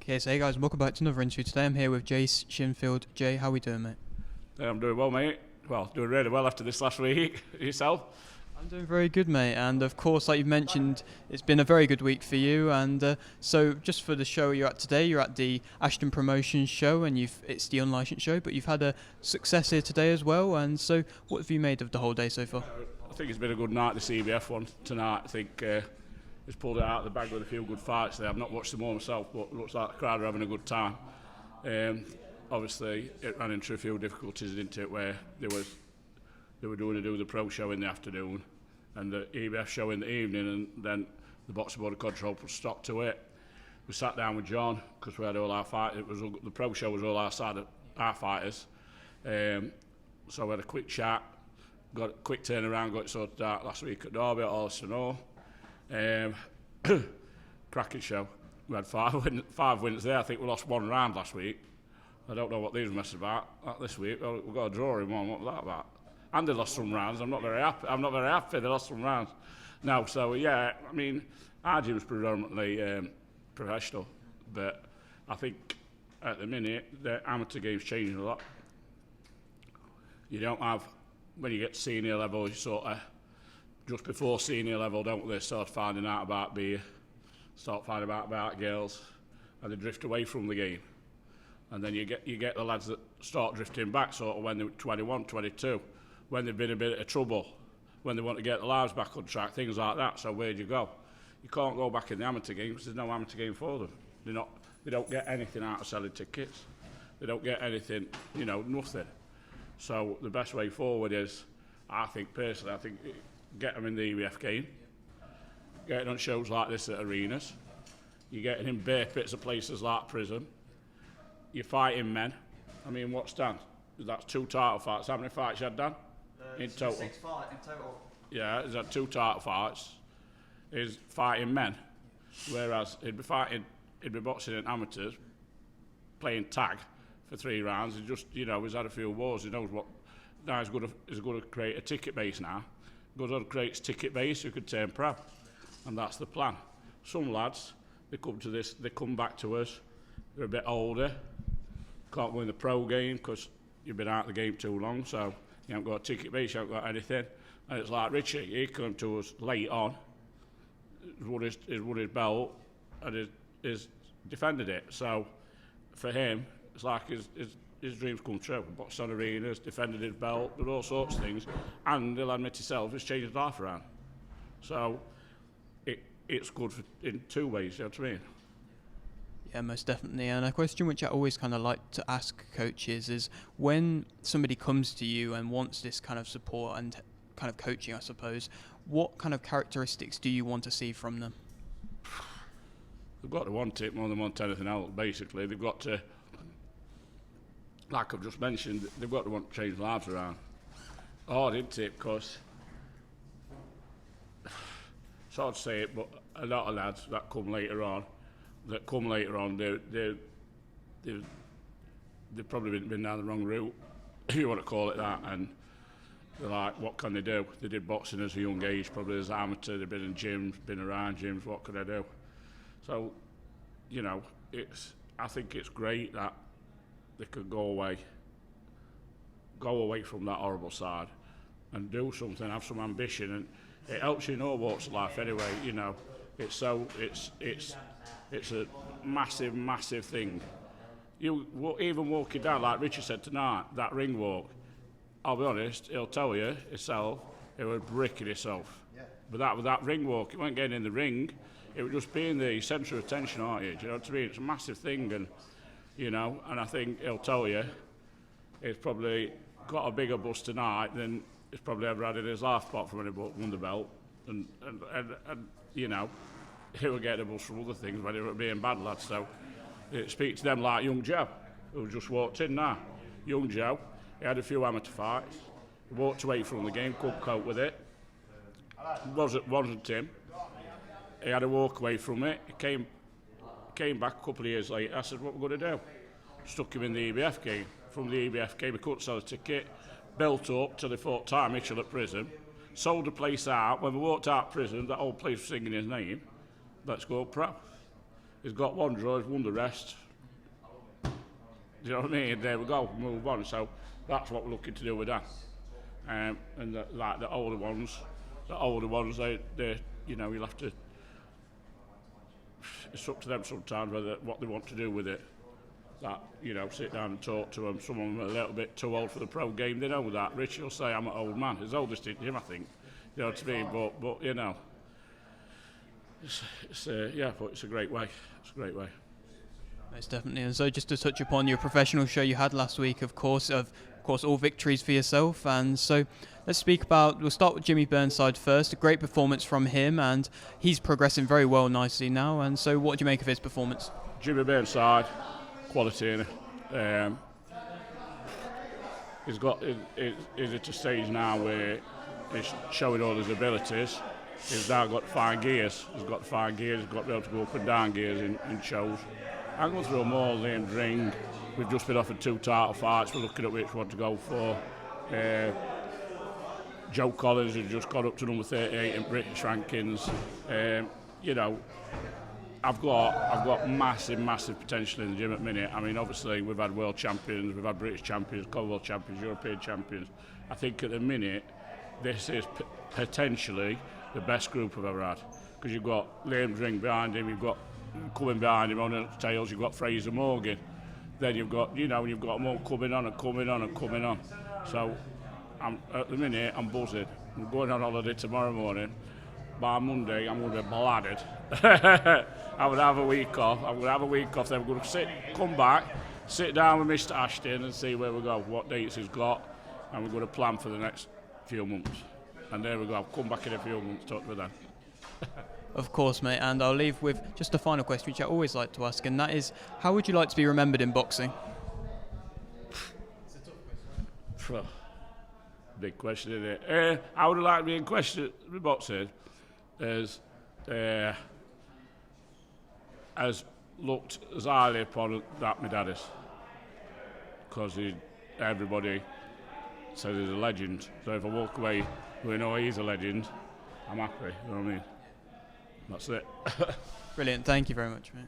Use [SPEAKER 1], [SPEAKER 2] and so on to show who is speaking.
[SPEAKER 1] Okay, so hey guys, welcome back to another interview. Today I'm here with Jace Shinfield. Jay, how we doing, mate?
[SPEAKER 2] Yeah, I'm doing well, mate. Well, doing really well after this last week. Yourself?
[SPEAKER 1] I'm doing very good, mate. And of course, like you've mentioned, it's been a very good week for you. And so, just for the show you're at today, you're at the Ashton Promotions show, and it's the unlicensed show. But you've had a success here today as well. And so, what have you made of the whole day so far?
[SPEAKER 2] I think it's been a good night, the CBF one tonight. I think it's pulled it out of the bag with a few good fights there. I've not watched them all myself, but it looks like the crowd are having a good time. Obviously, it ran into a few difficulties, didn't it, where they were doing the pro show in the afternoon and the EBF show in the evening, and then the Boxing Board of Control put a stop to it. We sat down with John because we had all our fights. The pro show was all outside of our fighters. So we had a quick chat, got a quick turnaround, got it sorted out last week at Derby at Alston Hall. Cracking show. We had five wins there. I think we lost one round last week. I don't know what these mess about this week. Well, we got a draw in one. What was that about? And they lost some rounds. I'm not very happy. They lost some rounds. No, so yeah. I mean, our gym's predominantly professional, but I think at the minute the amateur game's changing a lot. You don't have, when you get to senior level, you sort of just before senior level, don't they start finding out about beer, start finding out about girls, and they drift away from the game. And then you get the lads that start drifting back sort of when they're 21, 22, when they've been in a bit of trouble, when they want to get their lives back on track, things like that. So where do you go? You can't go back in the amateur game because there's no amateur game for them. They don't get anything out of selling tickets. They don't get anything, nothing. So the best way forward is, I think get them in the EBF game, get it on shows like this at arenas, you get it in bear pits at places like Prison, you're fighting men. I mean, what's Dan? That's 2 title fights. How many fights you had, Dan? In total?
[SPEAKER 3] 6 fights in total.
[SPEAKER 2] Yeah, he's had 2 title fights. He's fighting men, whereas he'd be boxing in amateurs, playing tag for 3 rounds. He just, he's had a few wars. He knows what. Now he's going to create a ticket base now. Goes on to create a ticket base who could turn pro, and that's the plan. Some lads, they come back to us. They're a bit older, can't go in the pro game because you've been out of the game too long, so you haven't got a ticket base, you haven't got anything. And it's like Richie, he came to us late on, he's won his belt, and he's defended it. So for him, it's like his dreams come true. Boxed on arenas, defended his belt, did all sorts of things, and he'll admit himself, he's changed his life around. So it's good in 2 ways, you know what I mean?
[SPEAKER 1] Yeah, most definitely. And a question which I always kind of like to ask coaches is, when somebody comes to you and wants this kind of support and kind of coaching, I suppose, what kind of characteristics do you want to see from them?
[SPEAKER 2] They've got to want it more than want anything else, basically. They've got to, like I've just mentioned, they've got to want to change lives around. Hard, isn't it? Because, it's hard to say it, but a lot of lads that come later on, they've probably been down the wrong route, if you want to call it that, and they're like, what can they do? They did boxing as a young age, probably as amateur, they've been in gyms, been around gyms, what can they do? So, I think it's great that they could go away from that horrible side and do something, have some ambition, and it helps you in all walks of life anyway, It's a massive, massive thing. Even walking down, like Richard said tonight, that ring walk, I'll be honest, he'll tell you himself, he was bricking himself. Yeah. But with that ring walk, he wasn't getting in the ring, it would just be in the centre of attention, aren't you? Do you know what I mean? It's a massive thing, and and I think he'll tell you he's probably got a bigger bust tonight than he's probably ever had in his life, apart from when he won the belt. And he would get a bus from other things when he was being bad lads. So speak to them like young Joe, who just walked in now. Young Joe, he had a few amateur fights, he walked away from the game, couldn't cope with it. Wasn't him. He had to walk away from it. He came back a couple of years later. I said, what we're going to do? Stuck him in the EBF game. From the EBF game, he couldn't sell a ticket. Built up till he fought Ty Mitchell at Prison. Sold the place out. When we walked out of prison, that old place was singing his name. Let's go pro. he's got one draw, he's won the rest. Do you know what I mean? There we go, move on. So that's what we're looking to do with that. And like the older ones, they you'll have to. It's up to them sometimes what they want to do with it. That, sit down and talk to them. Some of them are a little bit too old for the pro game. They know that. Richie will say I'm an old man. He's oldest in him, I think. You know what I mean? But but it's a great way. It's a great way.
[SPEAKER 1] Most definitely. And so just to touch upon your professional show you had last week, of course, all victories for yourself. And so we'll start with Jimmy Burnside first. A great performance from him, and he's progressing very well nicely now. And so what do you make of his performance?
[SPEAKER 2] Jimmy Burnside, quality in it. He's at a stage now where he's showing all his abilities. He's now got 5 gears. He's got to be able to go up and down gears in shows. I'm going through them all, named ring. We've just been offered 2 title fights. We're looking at which one to go for. Joe Collins has just got up to number 38 in British rankings. I've got massive potential in the gym at the minute. I mean, obviously we've had world champions, we've had British champions, Commonwealth champions, European champions. I think at the minute this is potentially the best group I've ever had, because you've got Liam Ring behind him, you've got coming behind him on the tails, you've got Fraser Morgan, then you've got them all coming on. So at the minute I'm buzzing. I'm going on holiday tomorrow morning. By Monday I'm going to be bladdered. I'm going to have a week off. Then we're going to come back, sit down with Mr. Ashton and see where we go, what dates he's got, and we're going to plan for the next few months. And there we go. I'll come back in a few months, talk to them.
[SPEAKER 1] Of course, mate, and I'll leave with just a final question, which I always like to ask, and that is, how would you like to be remembered in boxing?
[SPEAKER 2] Big question, isn't it? I would like to be in boxing as looked as highly upon that my dad is, because everybody says he's a legend. So if I walk away, we know he's a legend, I'm happy. You know what I mean? That's it.
[SPEAKER 1] Brilliant. Thank you very much, mate.